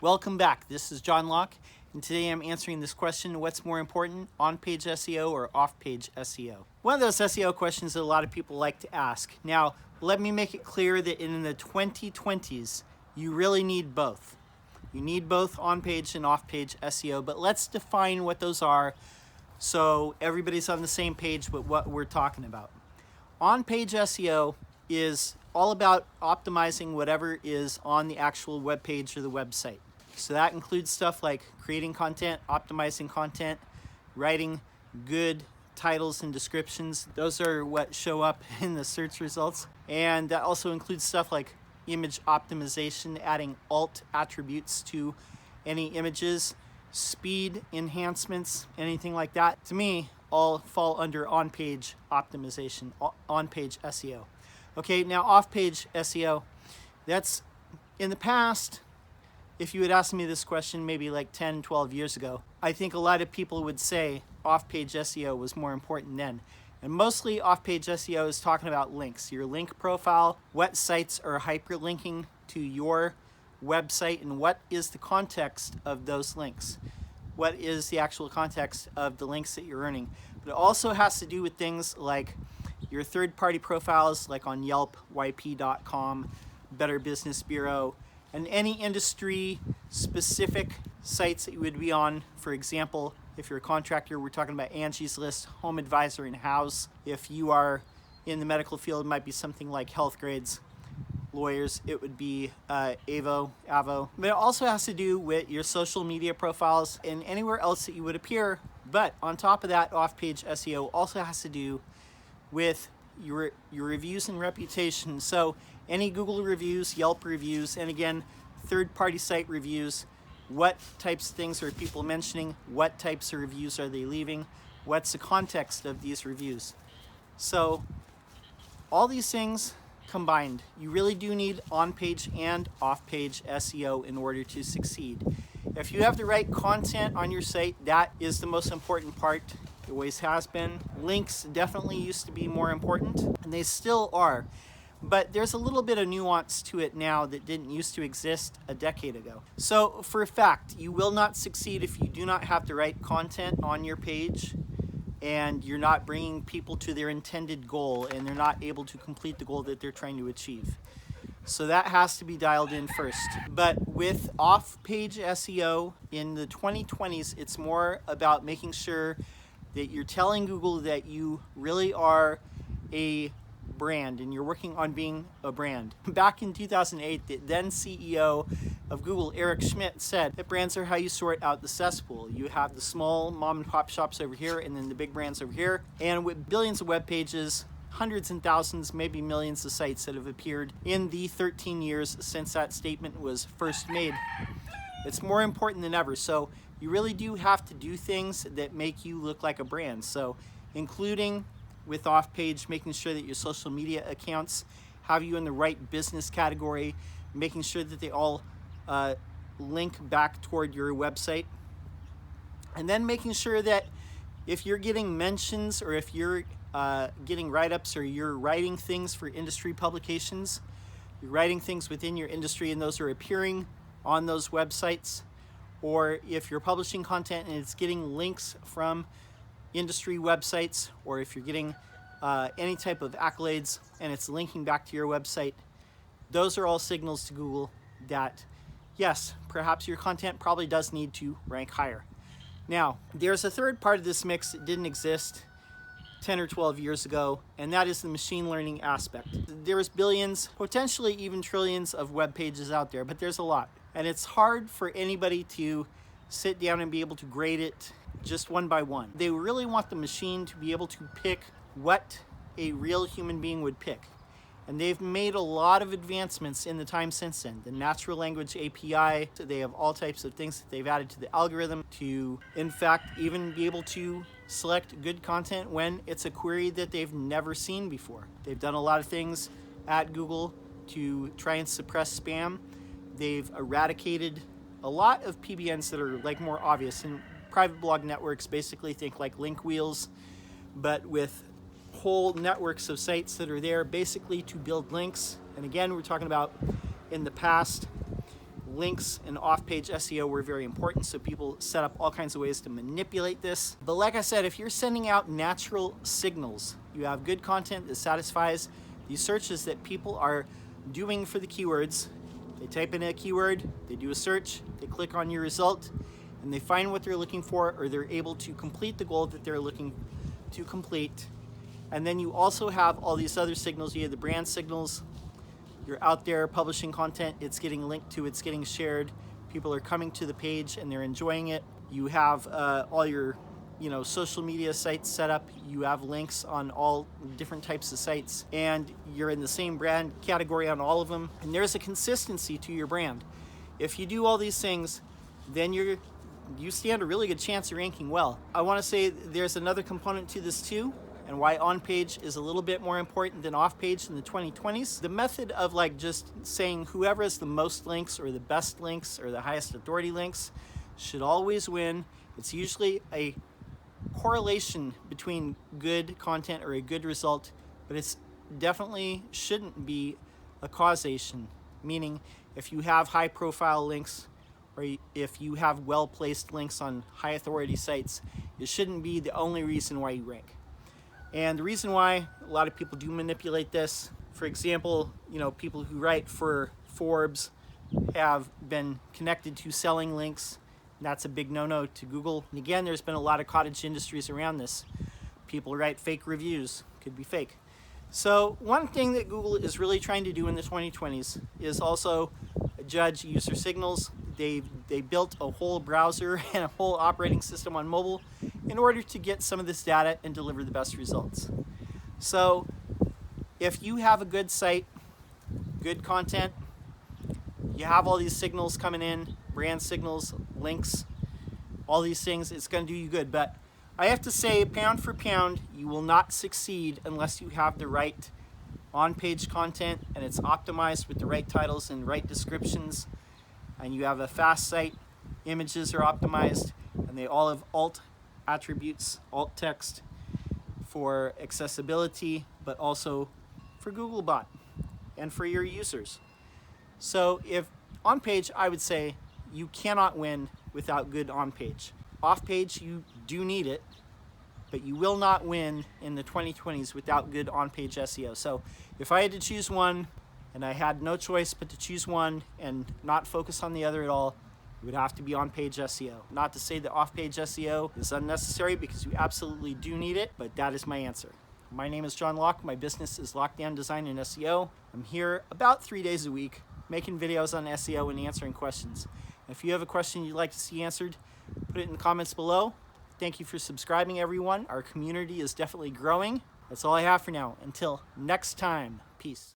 Welcome back. This is John Locke, and today I'm answering this question: what's more important, on-page SEO or off-page SEO? One of those SEO questions that a lot of people like to ask. Now, let me make it clear that in the 2020s, you really need both. You need both on-page and off-page SEO, but let's define what those are so everybody's on the same page with what we're talking about. On-page SEO is all about optimizing whatever is on the actual web page or the website. So that includes stuff like creating content, optimizing content, writing good titles and descriptions. Those are what show up in the search results. And that also includes stuff like image optimization, adding alt attributes to any images, speed enhancements, anything like that. To me, all fall under on-page optimization, on-page SEO. Okay, now off-page SEO, that's in the past. If you had asked me this question maybe like 10, 12 years ago, I think a lot of people would say off-page SEO was more important then. And mostly off-page SEO is talking about links, your link profile, what sites are hyperlinking to your website, and what is the context of those links. What is the actual context of the links that you're earning. But it also has to do with things like your third-party profiles, like on Yelp, YP.com, Better Business Bureau, and any industry-specific sites that you would be on. For example, if you're a contractor, we're talking about Angie's List, Home Advisor, and House. If you are in the medical field, it might be something like Health Grades. Lawyers, it would be Avo. But it also has to do with your social media profiles and anywhere else that you would appear. But on top of that, off-page SEO also has to do with your reviews and reputation. So any Google reviews, Yelp reviews, and again, third-party site reviews. What types of things are people mentioning? What types of reviews are they leaving? What's the context of these reviews? So all these things combined, you really do need on-page and off-page SEO in order to succeed. If you have the right content on your site, that is the most important part. It always has been. Links definitely used to be more important, and they still are. But there's a little bit of nuance to it now that didn't used to exist a decade ago. So for a fact, you will not succeed if you do not have the right content on your page and you're not bringing people to their intended goal and they're not able to complete the goal that they're trying to achieve. So that has to be dialed in first. But with off-page SEO in the 2020s, it's more about making sure that you're telling Google that you really are a brand and you're working on being a brand. Back in 2008, the then CEO of Google, Eric Schmidt, said that brands are how you sort out the cesspool. You have the small mom and pop shops over here and then the big brands over here. And with billions of web pages, hundreds and thousands, maybe millions of sites that have appeared in the 13 years since that statement was first made, it's more important than ever. So you really do have to do things that make you look like a brand. So including with off-page, making sure that your social media accounts have you in the right business category, making sure that they all link back toward your website, and then making sure that if you're getting mentions or if you're getting write-ups or you're writing things for industry publications, you're writing things within your industry and those are appearing on those websites, or if you're publishing content and it's getting links from industry websites, or if you're getting any type of accolades and it's linking back to your website, those are all signals to Google that yes, perhaps your content probably does need to rank higher. Now, there's a third part of this mix that didn't exist 10 or 12 years ago, and that is the machine learning aspect. There's billions, potentially even trillions of web pages out there, but there's a lot. And it's hard for anybody to sit down and be able to grade it just one by one. They really want the machine to be able to pick what a real human being would pick. And they've made a lot of advancements in the time since then. The natural language API, they have all types of things that they've added to the algorithm to, in fact, even be able to select good content when it's a query that they've never seen before. They've done a lot of things at Google to try and suppress spam. They've eradicated a lot of PBNs that are like more obvious. And private blog networks basically think like link wheels, but with whole networks of sites that are there basically to build links. And again, we're talking about in the past links and off-page SEO were very important, so people set up all kinds of ways to manipulate this. But like I said, if you're sending out natural signals, you have good content that satisfies these searches that people are doing for the keywords. They type in a keyword, they do a search, they click on your result, and they find what they're looking for, or they're able to complete the goal that they're looking to complete. And then you also have all these other signals. You have the brand signals. You're out there publishing content, it's getting linked to, it's getting shared, people are coming to the page and they're enjoying it. You have all your social media sites set up, you have links on all different types of sites, and you're in the same brand category on all of them, and there's a consistency to your brand. If you do all these things, then you stand a really good chance of ranking well. I want to say there's another component to this too, and why on-page is a little bit more important than off-page in the 2020s. The method of just saying whoever has the most links or the best links or the highest authority links should always win. It's usually a correlation between good content or a good result, but it's definitely shouldn't be a causation. Meaning, if you have high-profile links or if you have well-placed links on high-authority sites, it shouldn't be the only reason why you rank. And the reason why a lot of people do manipulate this, for example, people who write for Forbes have been connected to selling links. That's a big no-no to Google. And again, there's been a lot of cottage industries around this. People write fake reviews, could be fake. So one thing that Google is really trying to do in the 2020s is also judge user signals. They built a whole browser and a whole operating system on mobile in order to get some of this data and deliver the best results. So if you have a good site, good content, you have all these signals coming in, brand signals, links, all these things, it's going to do you good. But I have to say, pound for pound, you will not succeed unless you have the right on-page content and it's optimized with the right titles and right descriptions, and you have a fast site, images are optimized, and they all have alt attributes, alt text for accessibility, but also for Googlebot and for your users. So if on-page, I would say you cannot win without good on-page. Off-page, you do need it, but you will not win in the 2020s without good on-page SEO. So if I had to choose one, and I had no choice but to choose one and not focus on the other at all, it would have to be on-page SEO. Not to say that off-page SEO is unnecessary, because you absolutely do need it, but that is my answer. My name is John Locke. My business is Lockdown Design and SEO. I'm here about 3 days a week making videos on SEO and answering questions. If you have a question you'd like to see answered, put it in the comments below. Thank you for subscribing, everyone. Our community is definitely growing. That's all I have for now. Until next time, peace.